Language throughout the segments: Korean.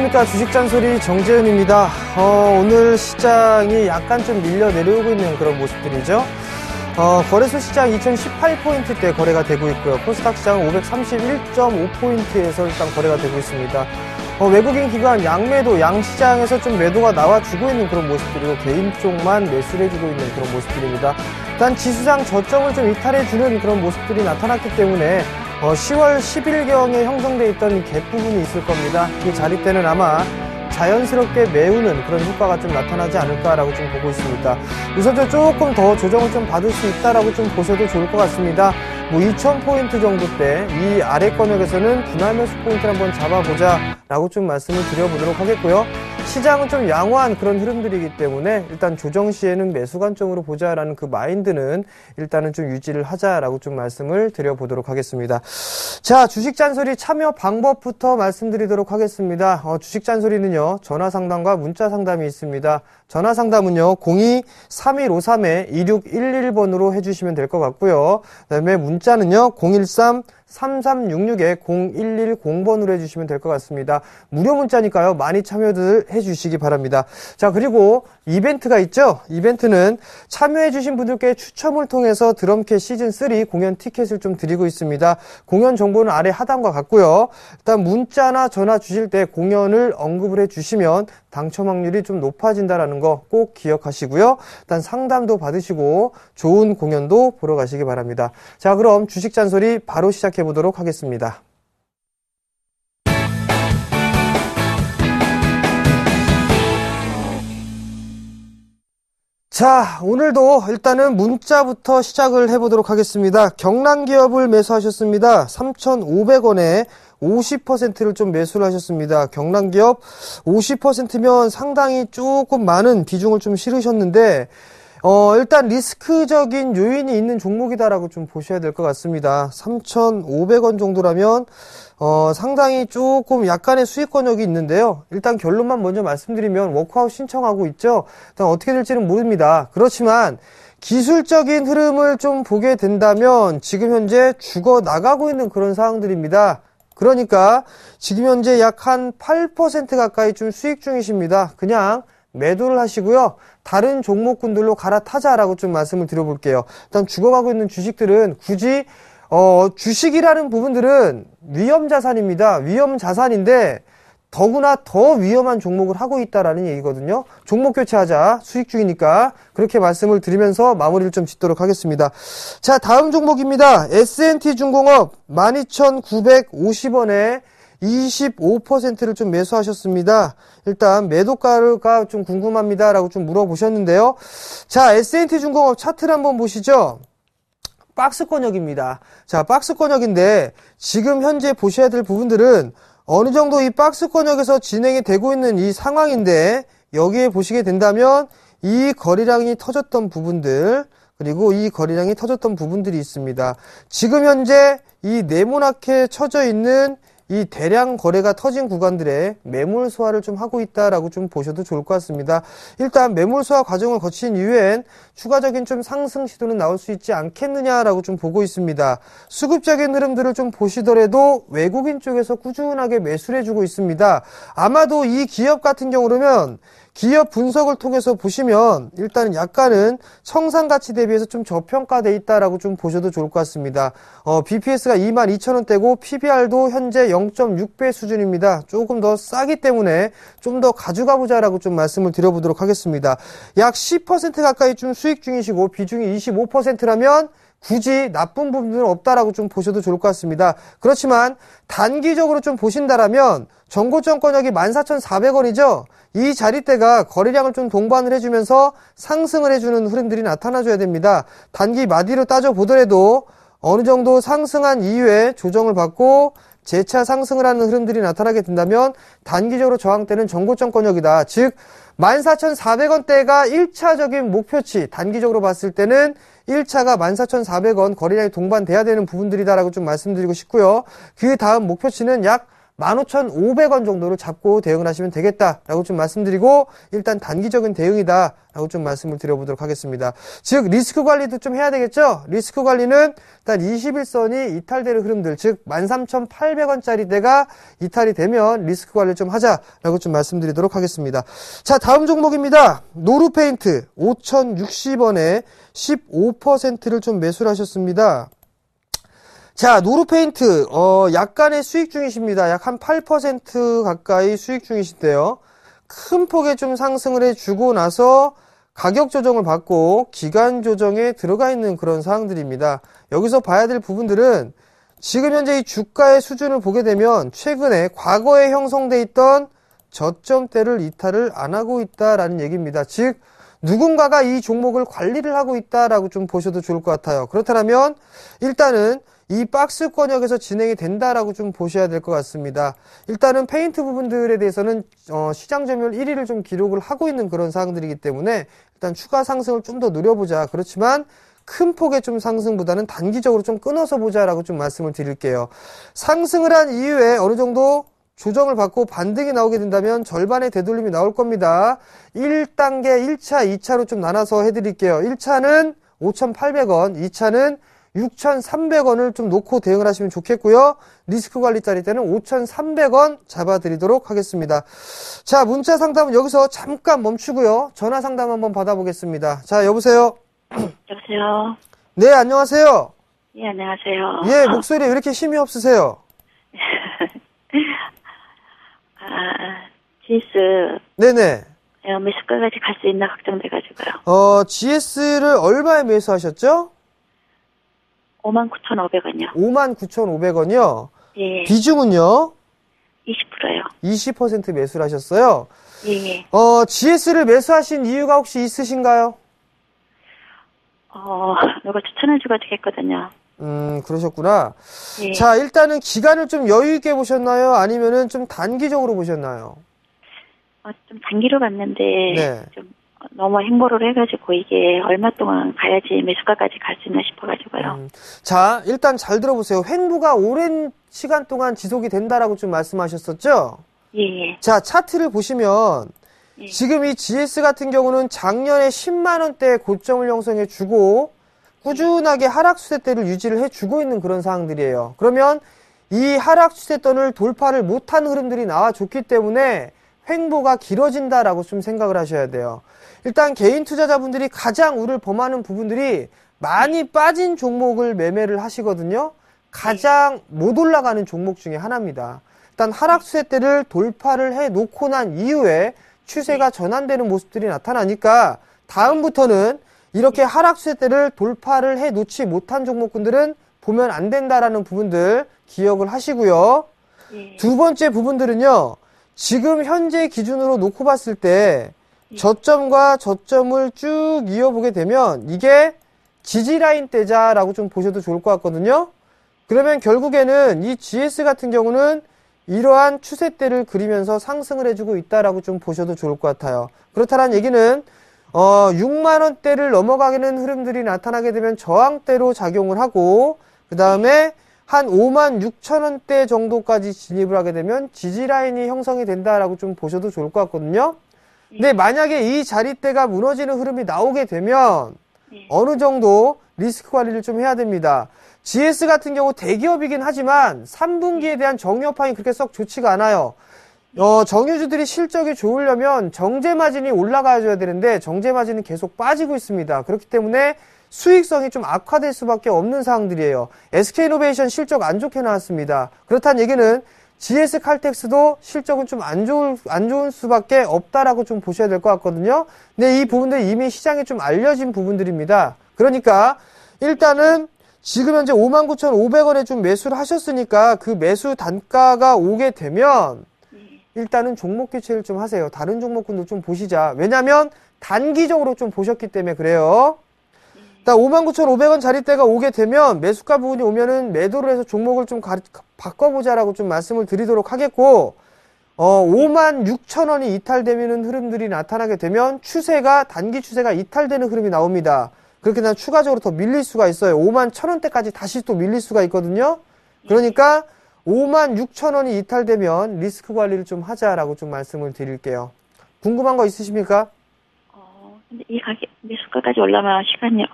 안녕하십니까. 주식잔소리 정재은입니다. 오늘 시장이 약간 좀 밀려 내려오고 있는 그런 모습들이죠. 거래소 시장 2018포인트대 거래가 되고 있고요. 코스닥 시장은 531.5포인트에서 일단 거래가 되고 있습니다. 외국인 기관 양매도 양시장에서 좀 매도가 나와주고 있는 그런 모습들이고 개인 쪽만 매수를 해주고 있는 그런 모습들입니다. 일단 지수상 저점을 좀 이탈해주는 그런 모습들이 나타났기 때문에 10월 10일경에 형성돼 있던 갭 부분이 있을 겁니다. 그 자리 때는 아마 자연스럽게 메우는 그런 효과가 좀 나타나지 않을까라고 좀 보고 있습니다. 우선 조금 더 조정을 좀 받을 수 있다라고 좀 보셔도 좋을 것 같습니다. 2000포인트 정도 때 이 아래 권역에서는 분할 매수 포인트를 한번 잡아보자 라고 좀 말씀을 드려보도록 하겠고요. 시장은 좀 양호한 그런 흐름들이기 때문에 일단 조정 시에는 매수 관점으로 보자라는 그 마인드는 일단은 좀 유지를 하자라고 좀 말씀을 드려보도록 하겠습니다. 자, 주식 잔소리 참여 방법부터 말씀드리도록 하겠습니다. 주식 잔소리는요, 전화 상담과 문자 상담이 있습니다. 전화 상담은요, 02-3153-2611번으로 해주시면 될 것 같고요. 그 다음에 문자는요, 013-3366-0110번으로 해주시면 될 것 같습니다. 무료 문자니까요, 많이 참여들 해주시기 바랍니다. 자, 그리고 이벤트가 있죠? 이벤트는 참여해주신 분들께 추첨을 통해서 드럼캐 시즌3 공연 티켓을 좀 드리고 있습니다. 공연 정보는 아래 하단과 같고요. 일단 문자나 전화 주실 때 공연을 언급을 해주시면 당첨 확률이 좀 높아진다는 거 꼭 기억하시고요. 일단 상담도 받으시고 좋은 공연도 보러 가시기 바랍니다. 자, 그럼 주식 잔소리 바로 시작해 보도록 하겠습니다. 자, 오늘도 일단은 문자부터 시작을 해보도록 하겠습니다. 경남기업을 매수하셨습니다. 3,500원에 50%를 좀 매수를 하셨습니다. 경남기업 50%면 상당히 조금 많은 비중을 좀 실으셨는데, 일단 리스크적인 요인이 있는 종목이다라고 좀 보셔야 될 것 같습니다. 3,500원 정도라면, 상당히 조금 약간의 수익권역이 있는데요. 일단 결론만 먼저 말씀드리면 워크아웃 신청하고 있죠. 일단 어떻게 될지는 모릅니다. 그렇지만, 기술적인 흐름을 좀 보게 된다면 지금 현재 죽어 나가고 있는 그런 상황들입니다. 그러니까 지금 현재 약 한 8% 가까이 좀 수익 중이십니다. 그냥 매도를 하시고요. 다른 종목군들로 갈아타자라고 좀 말씀을 드려볼게요. 일단 죽어가고 있는 주식들은 굳이 주식이라는 부분들은 위험자산입니다. 위험자산인데 더구나 더 위험한 종목을 하고 있다라는 얘기거든요. 종목 교체하자. 수익 중이니까 그렇게 말씀을 드리면서 마무리를 좀 짓도록 하겠습니다. 자, 다음 종목입니다. S&T중공업 12,950원에 25%를 좀 매수하셨습니다. 일단 매도가가 좀 궁금합니다라고 좀 물어보셨는데요. 자, S&T중공업 차트를 한번 보시죠. 박스권역입니다. 자, 박스권역인데 지금 현재 보셔야 될 부분들은 어느 정도 이 박스권역에서 진행이 되고 있는 이 상황인데 여기에 보시게 된다면 이 거래량이 터졌던 부분들 그리고 이 거래량이 터졌던 부분들이 있습니다. 지금 현재 이 네모나게 쳐져 있는 이 대량 거래가 터진 구간들의 매물 소화를 좀 하고 있다라고 좀 보셔도 좋을 것 같습니다. 일단 매물 소화 과정을 거친 이후엔 추가적인 좀 상승 시도는 나올 수 있지 않겠느냐라고 좀 보고 있습니다. 수급적인 흐름들을 좀 보시더라도 외국인 쪽에서 꾸준하게 매수를 해주고 있습니다. 아마도 이 기업 같은 경우라면 기업 분석을 통해서 보시면 일단은 약간은 청산가치 대비해서 좀 저평가돼 있다라고 좀 보셔도 좋을 것 같습니다. BPS가 22,000원대고 PBR도 현재 0.6배 수준입니다. 조금 더 싸기 때문에 좀 더 가져가 보자라고 좀 말씀을 드려보도록 하겠습니다. 약 10% 가까이 좀 수익 중이시고 비중이 25%라면 굳이 나쁜 부분은 없다라고 좀 보셔도 좋을 것 같습니다. 그렇지만 단기적으로 좀 보신다라면 정고점권역이 14,400원이죠. 이 자리대가 거래량을 좀 동반을 해주면서 상승을 해주는 흐름들이 나타나줘야 됩니다. 단기 마디로 따져보더라도 어느 정도 상승한 이후에 조정을 받고 재차 상승을 하는 흐름들이 나타나게 된다면 단기적으로 저항대는 정고점권역이다. 즉 14,400원대가 1차적인 목표치, 단기적으로 봤을 때는 1차가 14,400원 거래량이 동반돼야 되는 부분들이다라고 좀 말씀드리고 싶고요. 그 다음 목표치는 약 15,500원 정도를 잡고 대응을 하시면 되겠다라고 좀 말씀드리고 일단 단기적인 대응이다라고 좀 말씀을 드려보도록 하겠습니다. 즉 리스크 관리도 좀 해야 되겠죠? 리스크 관리는 일단 21선이 이탈되는 흐름들, 즉 13,800원짜리 대가 이탈이 되면 리스크 관리를 좀 하자라고 좀 말씀드리도록 하겠습니다. 자, 다음 종목입니다. 노루페인트 5,060원에 15%를 좀 매수를 하셨습니다. 자, 노루페인트, 약간의 수익 중이십니다. 약 한 8% 가까이 수익 중이신데요. 큰 폭의 좀 상승을 해주고 나서 가격 조정을 받고 기간 조정에 들어가 있는 그런 상황들입니다. 여기서 봐야 될 부분들은 지금 현재 이 주가의 수준을 보게 되면 최근에 과거에 형성돼 있던 저점대를 이탈을 안 하고 있다라는 얘기입니다. 즉, 누군가가 이 종목을 관리를 하고 있다라고 좀 보셔도 좋을 것 같아요. 그렇다면 일단은 이 박스권역에서 진행이 된다라고 좀 보셔야 될 것 같습니다. 일단은 페인트 부분들에 대해서는 시장 점유율 1위를 좀 기록을 하고 있는 그런 사항들이기 때문에 일단 추가 상승을 좀 더 노려보자. 그렇지만 큰 폭의 좀 상승보다는 단기적으로 좀 끊어서 보자라고 좀 말씀을 드릴게요. 상승을 한 이후에 어느 정도 조정을 받고 반등이 나오게 된다면 절반의 되돌림이 나올 겁니다. 1단계, 1차, 2차로 좀 나눠서 해드릴게요. 1차는 5,800원, 2차는 6,300원을 좀 놓고 대응을 하시면 좋겠고요. 리스크 관리 짜리 때는 5,300원 잡아드리도록 하겠습니다. 자, 문자 상담은 여기서 잠깐 멈추고요. 전화 상담 한번 받아보겠습니다. 자, 여보세요? 여보세요? 네, 안녕하세요. 예, 안녕하세요. 예, 목소리 왜 이렇게 힘이 없으세요? GS. 네네. 매수가까지 갈 수 있나 걱정돼가지고요. GS를 얼마에 매수하셨죠? 59,500원이요. 59,500원이요? 예. 비중은요? 20%요. 20% 매수를 하셨어요? 예. GS를 매수하신 이유가 혹시 있으신가요? 누가 추천해주고 했거든요. 그러셨구나. 예. 자, 일단은 기간을 좀 여유 있게 보셨나요? 아니면은 좀 단기적으로 보셨나요? 좀 단기로 봤는데, 네. 좀 너무 행보를 해가지고 이게 얼마 동안 가야지 매수가까지 갈 수 있나 싶어가지고요. 자, 일단 잘 들어보세요. 횡보가 오랜 시간 동안 지속이 된다라고 좀 말씀하셨었죠? 예. 자, 차트를 보시면 예. 지금 이 GS 같은 경우는 작년에 10만원대 고점을 형성해 주고 꾸준하게 하락 추세대를 유지를 해주고 있는 그런 상황들이에요. 그러면 이 하락 추세선을 돌파를 못한 흐름들이 나와줬기 때문에 횡보가 길어진다라고 좀 생각을 하셔야 돼요. 일단 개인 투자자분들이 가장 우를 범하는 부분들이 많이 빠진 종목을 매매를 하시거든요. 가장 못 올라가는 종목 중에 하나입니다. 일단 하락 추세대를 돌파를 해놓고 난 이후에 추세가 전환되는 모습들이 나타나니까 다음부터는 이렇게 하락 추세대를 돌파를 해놓지 못한 종목군들은 보면 안 된다라는 부분들 기억을 하시고요. 두 번째 부분들은요. 지금 현재 기준으로 놓고 봤을 때 저점과 저점을 쭉 이어보게 되면 이게 지지라인 대자라고 좀 보셔도 좋을 것 같거든요. 그러면 결국에는 이 GS 같은 경우는 이러한 추세대를 그리면서 상승을 해주고 있다라고 좀 보셔도 좋을 것 같아요. 그렇다는 얘기는 6만원대를 넘어가는 흐름들이 나타나게 되면 저항대로 작용을 하고 그 다음에 한 56,000원대 정도까지 진입을 하게 되면 지지라인이 형성이 된다라고 좀 보셔도 좋을 것 같거든요. 근데 만약에 이 자리대가 무너지는 흐름이 나오게 되면 어느 정도 리스크 관리를 좀 해야 됩니다. GS 같은 경우 대기업이긴 하지만 3분기에 대한 정유업황이 그렇게 썩 좋지가 않아요. 정유주들이 실적이 좋으려면 정제마진이 올라가줘야 되는데 정제마진은 계속 빠지고 있습니다. 그렇기 때문에 수익성이 좀 악화될 수밖에 없는 상황들이에요. SK이노베이션 실적 안 좋게 나왔습니다. 그렇다는 얘기는 GS 칼텍스도 실적은 좀 안 좋은 수밖에 없다라고 좀 보셔야 될 것 같거든요. 근데 이 부분들 이미 시장에 좀 알려진 부분들입니다. 그러니까 일단은 지금 현재 59,500원에 좀 매수를 하셨으니까 그 매수 단가가 오게 되면 일단은 종목 교체를 좀 하세요. 다른 종목군도 좀 보시자. 왜냐면 단기적으로 좀 보셨기 때문에 그래요. 59,500원 자리대가 오게 되면 매수가 부분이 오면은 매도를 해서 종목을 좀 바꿔보자라고 좀 말씀을 드리도록 하겠고 56,000원이 이탈되는 흐름들이 나타나게 되면 단기 추세가 이탈되는 흐름이 나옵니다. 그렇게 되면 추가적으로 더 밀릴 수가 있어요. 51,000원대까지 다시 또 밀릴 수가 있거든요. 그러니까 56,000원이 이탈되면 리스크 관리를 좀 하자라고 좀 말씀을 드릴게요. 궁금한 거 있으십니까? 근데 이 가격, 매수가까지 올라가면 시간이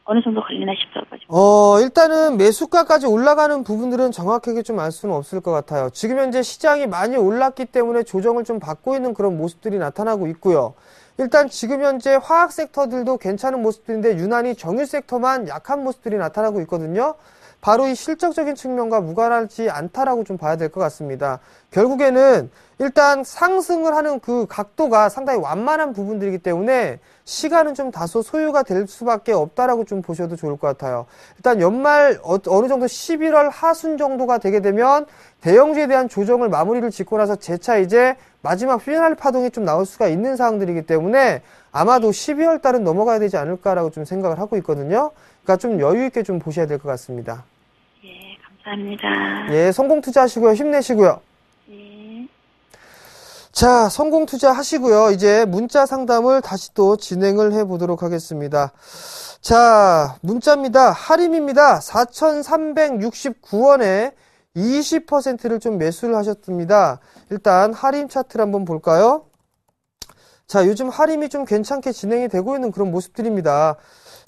어느 정도 걸리나 싶어가지고. 일단은 매수가까지 올라가는 부분들은 정확하게 좀 알 수는 없을 것 같아요. 지금 현재 시장이 많이 올랐기 때문에 조정을 좀 받고 있는 그런 모습들이 나타나고 있고요. 일단 지금 현재 화학 섹터들도 괜찮은 모습들인데 유난히 정유 섹터만 약한 모습들이 나타나고 있거든요. 바로 이 실적적인 측면과 무관하지 않다라고 좀 봐야 될 것 같습니다. 결국에는 일단 상승을 하는 그 각도가 상당히 완만한 부분들이기 때문에 시간은 좀 다소 소요가 될 수밖에 없다라고 좀 보셔도 좋을 것 같아요. 일단 연말 어느 정도 11월 하순 정도가 되게 되면 대형주에 대한 조정을 마무리를 짓고 나서 재차 이제 마지막 피날 파동이 좀 나올 수가 있는 상황들이기 때문에 아마도 12월 달은 넘어가야 되지 않을까라고 좀 생각을 하고 있거든요. 그러니까 좀 여유 있게 좀 보셔야 될 것 같습니다. 예, 감사합니다. 예, 성공 투자하시고요. 힘내시고요. 예. 자, 성공 투자하시고요. 이제 문자 상담을 다시 또 진행을 해 보도록 하겠습니다. 자, 문자입니다. 할인입니다. 4,369원에 20%를 좀 매수를 하셨습니다. 일단 할인 차트를 한번 볼까요? 자, 요즘 할인이 좀 괜찮게 진행이 되고 있는 그런 모습들입니다.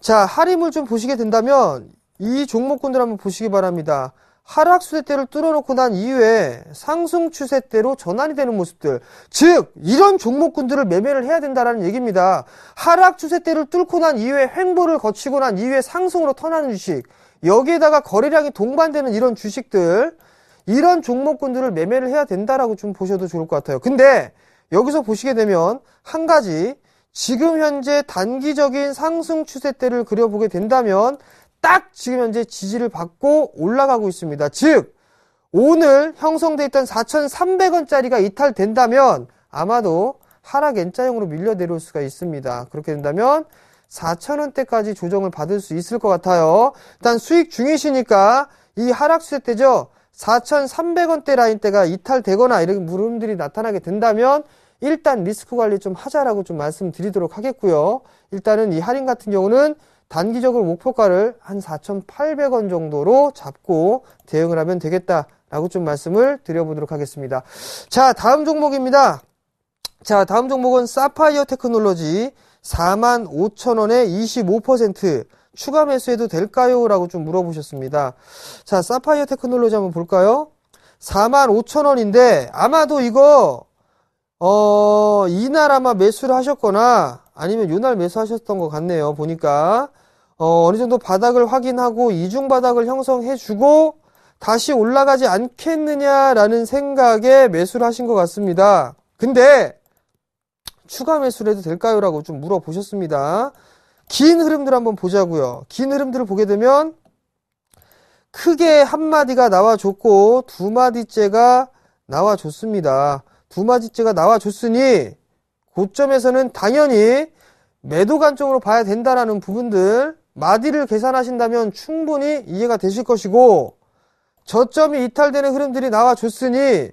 자, 할인을 좀 보시게 된다면 이 종목군들 한번 보시기 바랍니다. 하락 추세대를 뚫어놓고 난 이후에 상승 추세대로 전환이 되는 모습들. 즉, 이런 종목군들을 매매를 해야 된다는 얘기입니다. 하락 추세대를 뚫고 난 이후에 횡보를 거치고 난 이후에 상승으로 턴하는 주식. 여기에다가 거래량이 동반되는 이런 주식들. 이런 종목군들을 매매를 해야 된다라고 좀 보셔도 좋을 것 같아요. 근데 여기서 보시게 되면 한 가지 지금 현재 단기적인 상승 추세대를 그려보게 된다면 딱 지금 현재 지지를 받고 올라가고 있습니다. 즉 오늘 형성돼 있던 4,300원짜리가 이탈된다면 아마도 하락 N자형으로 밀려 내려올 수가 있습니다. 그렇게 된다면 4,000원대까지 조정을 받을 수 있을 것 같아요. 일단 수익 중이시니까 이 하락 추세대죠. 4,300원대 라인대가 이탈되거나 이런 물음들이 나타나게 된다면 일단 리스크 관리 좀 하자라고 좀 말씀드리도록 하겠고요. 일단은 이 할인 같은 경우는 단기적으로 목표가를 한 4,800원 정도로 잡고 대응을 하면 되겠다라고 좀 말씀을 드려보도록 하겠습니다. 자, 다음 종목입니다. 자, 다음 종목은 사파이어 테크놀로지 45,000원에 25% 추가 매수해도 될까요? 라고 좀 물어보셨습니다. 자, 사파이어 테크놀로지 한번 볼까요? 45,000원인데 아마도 이거 이날 아마 매수를 하셨거나 아니면 요날 매수하셨던 것 같네요. 보니까 어느 정도 바닥을 확인하고 이중 바닥을 형성해주고 다시 올라가지 않겠느냐라는 생각에 매수를 하신 것 같습니다. 근데 추가 매수를 해도 될까요? 라고 좀 물어보셨습니다. 긴 흐름들 한번 보자고요. 긴 흐름들을 보게 되면 크게 한 마디가 나와줬고 두 마디째가 나와줬습니다. 두 마디째가 나와줬으니 고점에서는 당연히 매도 관점으로 봐야 된다라는 부분들 마디를 계산하신다면 충분히 이해가 되실 것이고 저점이 이탈되는 흐름들이 나와줬으니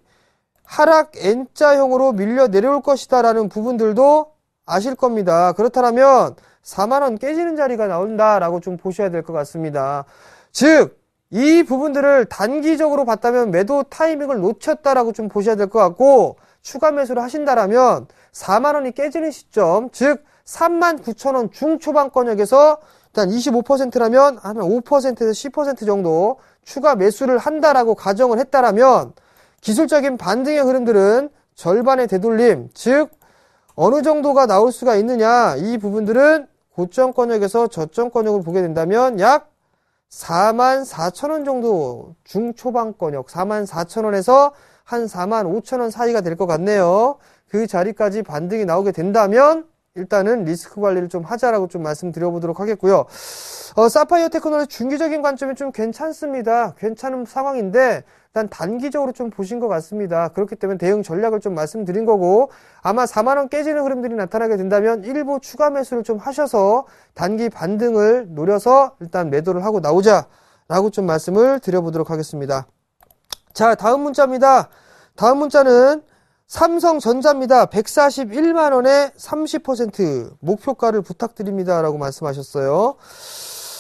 하락 N자형으로 밀려 내려올 것이다 라는 부분들도 아실 겁니다. 그렇다면 4만원 깨지는 자리가 나온다라고 좀 보셔야 될 것 같습니다. 즉 이 부분들을 단기적으로 봤다면 매도 타이밍을 놓쳤다라고 좀 보셔야 될 것 같고 추가 매수를 하신다라면 4만원이 깨지는 시점 즉 39,000원 중초반권역에서 일단 25%라면 한 5%에서 10% 정도 추가 매수를 한다라고 가정을 했다라면 기술적인 반등의 흐름들은 절반의 되돌림 즉 어느 정도가 나올 수가 있느냐 이 부분들은 고점권역에서 저점권역을 보게 된다면 약 44,000원 정도 중초반권역 44,000원에서 한 45,000원 사이가 될 것 같네요. 그 자리까지 반등이 나오게 된다면 일단은 리스크 관리를 좀 하자라고 좀 말씀드려보도록 하겠고요. 사파이어 테크놀로지 중기적인 관점이 좀 괜찮습니다. 괜찮은 상황인데 일단 단기적으로 좀 보신 것 같습니다. 그렇기 때문에 대응 전략을 좀 말씀드린 거고 아마 4만원 깨지는 흐름들이 나타나게 된다면 일부 추가 매수를 좀 하셔서 단기 반등을 노려서 일단 매도를 하고 나오자라고 좀 말씀을 드려보도록 하겠습니다. 자, 다음 문자입니다. 다음 문자는 삼성전자입니다. 141만원에 30% 목표가를 부탁드립니다. 라고 말씀하셨어요.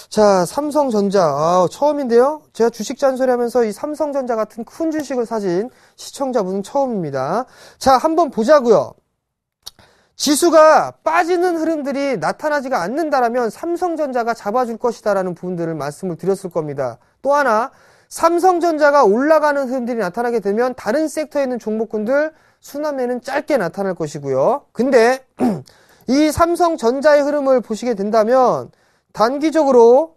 자, 삼성전자. 처음인데요. 제가 주식 잔소리 하면서 이 삼성전자 같은 큰 주식을 사신 시청자분은 처음입니다. 자, 한번 보자고요. 지수가 빠지는 흐름들이 나타나지가 않는다라면 삼성전자가 잡아줄 것이다라는 부분들을 말씀을 드렸을 겁니다. 또 하나, 삼성전자가 올라가는 흐름들이 나타나게 되면 다른 섹터에 있는 종목군들 순환매는 짧게 나타날 것이고요. 근데 이 삼성전자의 흐름을 보시게 된다면 단기적으로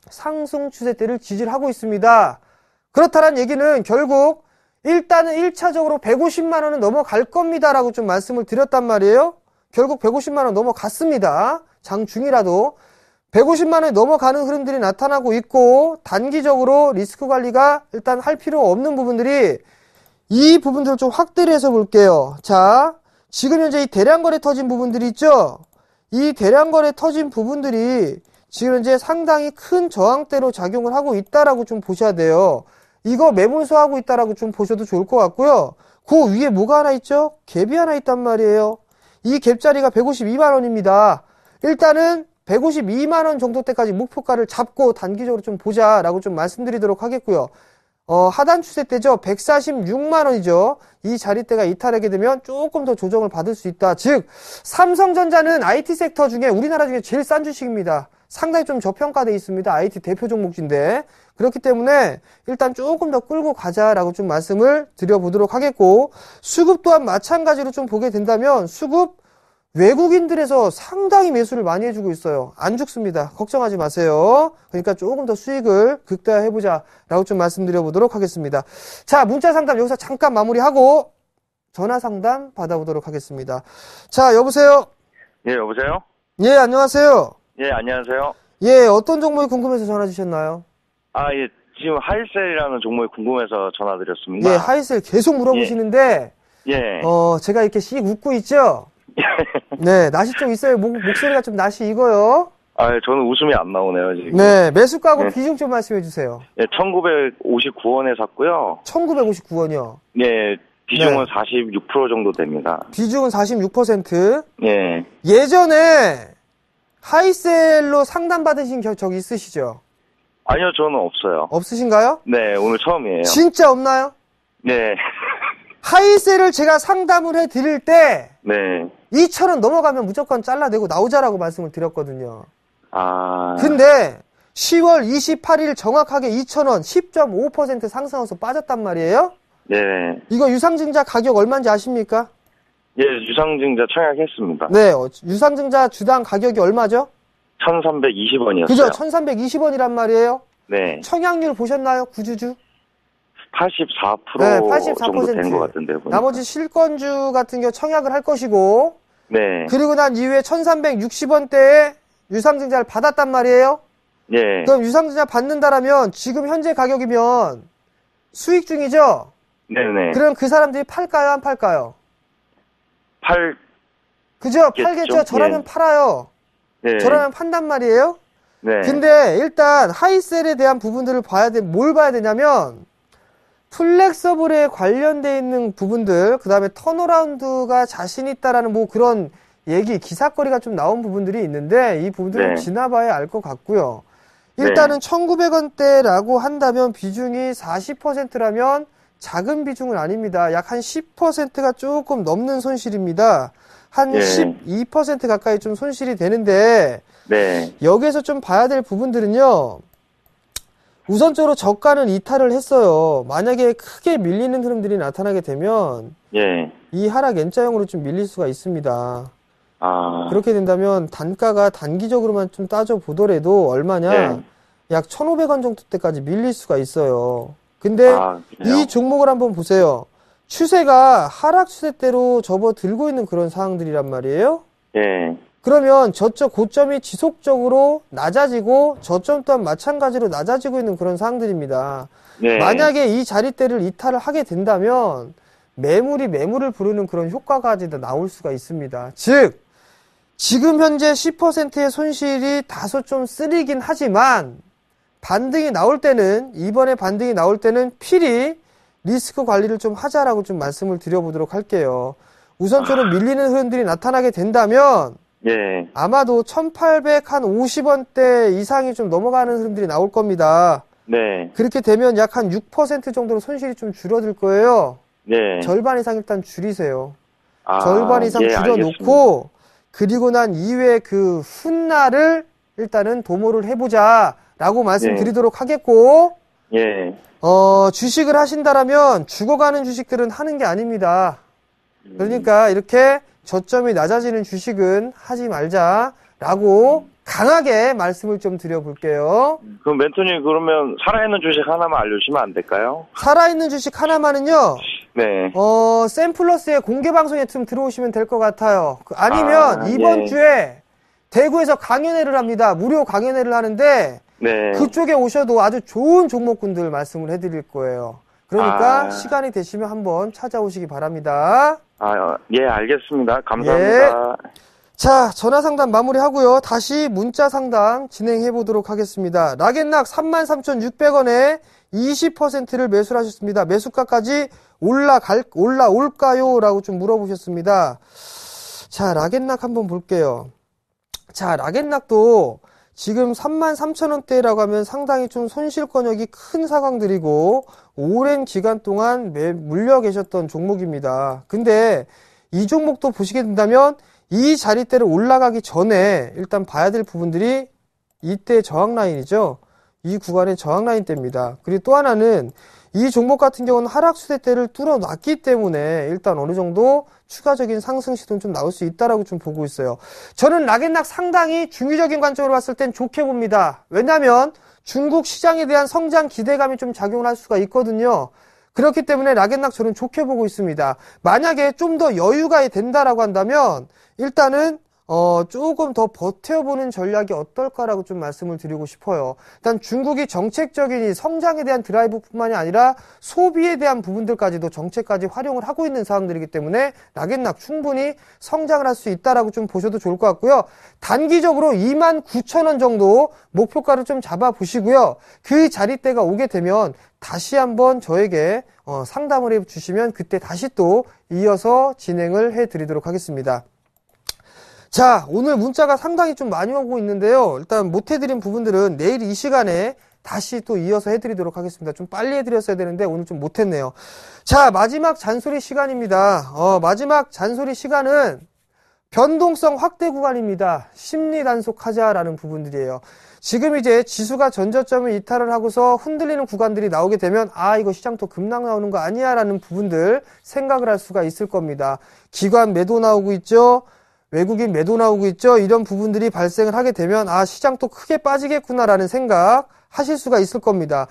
상승 추세대를 지지를 하고 있습니다. 그렇다는 얘기는 결국 일단은 1차적으로 150만 원은 넘어갈 겁니다라고 좀 말씀을 드렸단 말이에요. 결국 150만 원 넘어갔습니다. 장중이라도 150만 원이 넘어가는 흐름들이 나타나고 있고 단기적으로 리스크 관리가 일단 할 필요 없는 부분들이 이 부분들을 좀 확대를 해서 볼게요. 자, 지금 현재 이 대량거래 터진 부분들이 있죠? 이 대량거래 터진 부분들이 지금 현재 상당히 큰 저항대로 작용을 하고 있다라고 좀 보셔야 돼요. 이거 매몰수하고 있다라고 좀 보셔도 좋을 것 같고요. 그 위에 뭐가 하나 있죠? 갭이 하나 있단 말이에요. 이 갭자리가 152만 원입니다. 일단은 152만 원 정도 때까지 목표가를 잡고 단기적으로 좀 보자라고 좀 말씀드리도록 하겠고요. 하단 추세대죠. 146만 원이죠. 이 자리대가 이탈하게 되면 조금 더 조정을 받을 수 있다. 즉, 삼성전자는 IT 섹터 중에 우리나라 중에 제일 싼 주식입니다. 상당히 좀 저평가되어 있습니다. IT 대표 종목인데. 그렇기 때문에 일단 조금 더 끌고 가자라고 좀 말씀을 드려보도록 하겠고, 수급 또한 마찬가지로 좀 보게 된다면 수급 외국인들에서 상당히 매수를 많이 해주고 있어요. 안 죽습니다. 걱정하지 마세요. 그러니까 조금 더 수익을 극대화해보자 라고 좀 말씀드려보도록 하겠습니다. 자, 문자 상담 여기서 잠깐 마무리하고 전화 상담 받아보도록 하겠습니다. 자, 여보세요? 예, 여보세요? 예, 안녕하세요. 예, 안녕하세요. 예, 어떤 종목이 궁금해서 전화 주셨나요? 예, 지금 하이셀이라는 종목이 궁금해서 전화드렸습니다. 예, 하이셀 계속 물어보시는데, 예. 제가 이렇게 씩 웃고 있죠? 네, 낯이 좀 있어요. 목소리가 좀 낯이 익어요. 저는 웃음이 안 나오네요, 지금. 네, 매수가하고 네. 비중 좀 말씀해 주세요. 예, 1959원에 샀고요. 1959원이요. 예, 비중은 네. 46% 정도 됩니다. 비중은 46%. 예. 예전에 하이셀로 상담받으신 적 있으시죠? 아니요, 저는 없어요. 없으신가요? 네, 오늘 처음이에요. 진짜 없나요? 네. 하이셀을 제가 상담을 해 드릴 때 네. 2,000원 넘어가면 무조건 잘라내고 나오자라고 말씀을 드렸거든요. 아. 근데 10월 28일 정확하게 2,000원 10.5% 상승해서 빠졌단 말이에요. 네. 이거 유상증자 가격 얼마인지 아십니까? 예, 유상증자 청약했습니다. 네, 유상증자 주당 가격이 얼마죠? 1,320원이었어요. 그죠? 1,320원이란 말이에요. 네. 청약률 보셨나요? 구주주? 84% 네, 84%. 정도 된 것 같은데. 보니까. 나머지 실권주 같은 경우 청약을 할 것이고, 네. 그리고 난 이후에 1,360원대에 유상증자를 받았단 말이에요. 예. 그럼 유상증자 받는다라면 지금 현재 가격이면 수익 중이죠? 네네. 그럼 그 사람들이 팔까요? 안 팔까요? 그죠? 팔겠죠? 저라면 예. 팔아요. 네. 저라면 판단 말이에요. 네. 근데 일단 하이셀에 대한 부분들을 뭘 봐야 되냐면 플렉서블에 관련돼 있는 부분들, 그 다음에 턴어라운드가 자신 있다라는 뭐 그런 얘기, 기사거리가 좀 나온 부분들이 있는데 이 부분들을 네. 지나봐야 알 것 같고요. 일단은 1,900원대라고 한다면 비중이 40%라면 작은 비중은 아닙니다. 약 한 10%가 조금 넘는 손실입니다. 한 네. 12% 가까이 좀 손실이 되는데 네. 여기에서 좀 봐야 될 부분들은요. 우선적으로 저가는 이탈을 했어요. 만약에 크게 밀리는 흐름들이 나타나게 되면 예. 이 하락 N자형으로 좀 밀릴 수가 있습니다. 아. 그렇게 된다면 단가가 단기적으로만 좀 따져보더라도 얼마냐? 네. 약 1,500원 정도 때까지 밀릴 수가 있어요. 근데 그래요? 이 종목을 한번 보세요. 추세가 하락 추세대로 접어들고 있는 그런 상황들이란 말이에요. 예. 그러면 저쪽 고점이 지속적으로 낮아지고 저점 또한 마찬가지로 낮아지고 있는 그런 상황들입니다. 네. 만약에 이 자리대를 이탈을 하게 된다면 매물이 매물을 부르는 그런 효과까지도 나올 수가 있습니다. 즉 지금 현재 10%의 손실이 다소 좀 쓰리긴 하지만 반등이 나올 때는 이번에 반등이 나올 때는 필히 리스크 관리를 좀 하자라고 좀 말씀을 드려보도록 할게요. 우선적으로 밀리는 흐름들이 나타나게 된다면 예. 아마도 1850원대 이상이 좀 넘어가는 흐름들이 나올 겁니다. 네. 그렇게 되면 약 한 6% 정도로 손실이 좀 줄어들 거예요. 네. 절반 이상 일단 줄이세요. 아, 절반 이상 예, 줄여놓고, 알겠습니다. 그리고 난 이후에 그 훗날을 일단은 도모를 해보자 라고 말씀드리도록 하겠고, 예. 주식을 하신다라면 죽어가는 주식들은 하는 게 아닙니다. 그러니까 이렇게 저점이 낮아지는 주식은 하지 말자라고 강하게 말씀을 좀 드려볼게요. 그럼 멘토님 그러면 살아있는 주식 하나만 알려주시면 안 될까요? 살아있는 주식 하나만은요, 네. 샘플러스의 공개 방송에 좀 들어오시면 될 것 같아요. 아니면 이번 예. 주에 대구에서 강연회를 합니다. 무료 강연회를 하는데 네. 그쪽에 오셔도 아주 좋은 종목군들 말씀을 해드릴 거예요. 그러니까 아. 시간이 되시면 한번 찾아오시기 바랍니다. 예, 알겠습니다. 감사합니다. 자, 전화 상담 마무리하고요. 다시 문자 상담 진행해 보도록 하겠습니다. 락앤락 33,600원에 20%를 매수를 하셨습니다. 매수가까지 올라올까요? 라고 좀 물어보셨습니다. 자, 락앤락 한번 볼게요. 자, 락앤락도 지금 33,000원대라고 하면 상당히 좀 손실권역이 큰 상황들이고 오랜 기간 동안 물려 계셨던 종목입니다. 근데 이 종목도 보시게 된다면 이 자리대를 올라가기 전에 일단 봐야 될 부분들이 이때 저항 라인이죠. 이 구간의 저항 라인대입니다. 그리고 또 하나는 이 종목 같은 경우는 하락 추세대를 뚫어놨기 때문에 일단 어느 정도 추가적인 상승 시도는 좀 나올 수 있다라고 좀 보고 있어요. 저는 락앤락 상당히 중의적인 관점으로 봤을 땐 좋게 봅니다. 왜냐하면 중국 시장에 대한 성장 기대감이 좀 작용을 할 수가 있거든요. 그렇기 때문에 락앤락 저는 좋게 보고 있습니다. 만약에 좀 더 여유가 된다라고 한다면 일단은 조금 더 버텨보는 전략이 어떨까라고 좀 말씀을 드리고 싶어요. 일단 중국이 정책적인 이 성장에 대한 드라이브뿐만이 아니라 소비에 대한 부분들까지도 정책까지 활용을 하고 있는 상황들이기 때문에 락앤락 충분히 성장을 할 수 있다라고 좀 보셔도 좋을 것 같고요. 단기적으로 29,000원 정도 목표가를 좀 잡아보시고요. 그 자리대가 오게 되면 다시 한번 저에게 상담을 해주시면 그때 다시 또 이어서 진행을 해드리도록 하겠습니다. 자, 오늘 문자가 상당히 좀 많이 오고 있는데요. 일단 못 해드린 부분들은 내일 이 시간에 다시 또 이어서 해드리도록 하겠습니다. 좀 빨리 해드렸어야 되는데 오늘 좀 못했네요. 자, 마지막 잔소리 시간입니다. 마지막 잔소리 시간은 변동성 확대 구간입니다. 심리 단속하자라는 부분들이에요. 지금 이제 지수가 전저점을 이탈을 하고서 흔들리는 구간들이 나오게 되면 이거 시장 또 급락 나오는 거 아니야 라는 부분들 생각을 할 수가 있을 겁니다. 기관 매도 나오고 있죠. 외국인 매도 나오고 있죠. 이런 부분들이 발생을 하게 되면 시장 또 크게 빠지겠구나라는 생각 하실 수가 있을 겁니다.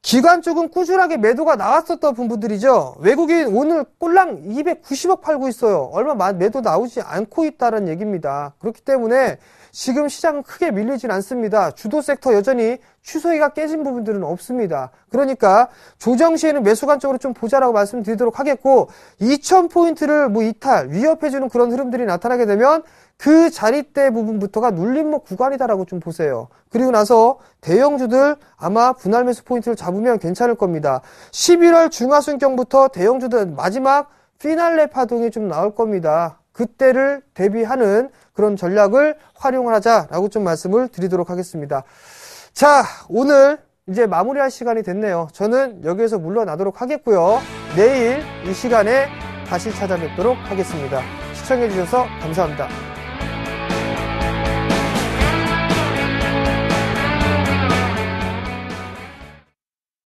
기관 쪽은 꾸준하게 매도가 나왔었던 부분들이죠. 외국인 오늘 꼴랑 290억 팔고 있어요. 얼마 매도 나오지 않고 있다는 얘기입니다. 그렇기 때문에 지금 시장은 크게 밀리진 않습니다. 주도 섹터 여전히 추세가 깨진 부분들은 없습니다. 그러니까 조정 시에는 매수 관점으로 좀 보자라고 말씀드리도록 하겠고 2,000포인트를 이탈, 위협해주는 그런 흐름들이 나타나게 되면 그 자리대 부분부터가 눌림목 구간이다라고 좀 보세요. 그리고 나서 대형주들 아마 분할 매수 포인트를 잡으면 괜찮을 겁니다. 11월 중하순경부터 대형주들 마지막 피날레 파동이 좀 나올 겁니다. 그때를 대비하는 그런 전략을 활용을 하자라고 좀 말씀을 드리도록 하겠습니다. 자, 오늘 이제 마무리할 시간이 됐네요. 저는 여기에서 물러나도록 하겠고요. 내일 이 시간에 다시 찾아뵙도록 하겠습니다. 시청해주셔서 감사합니다.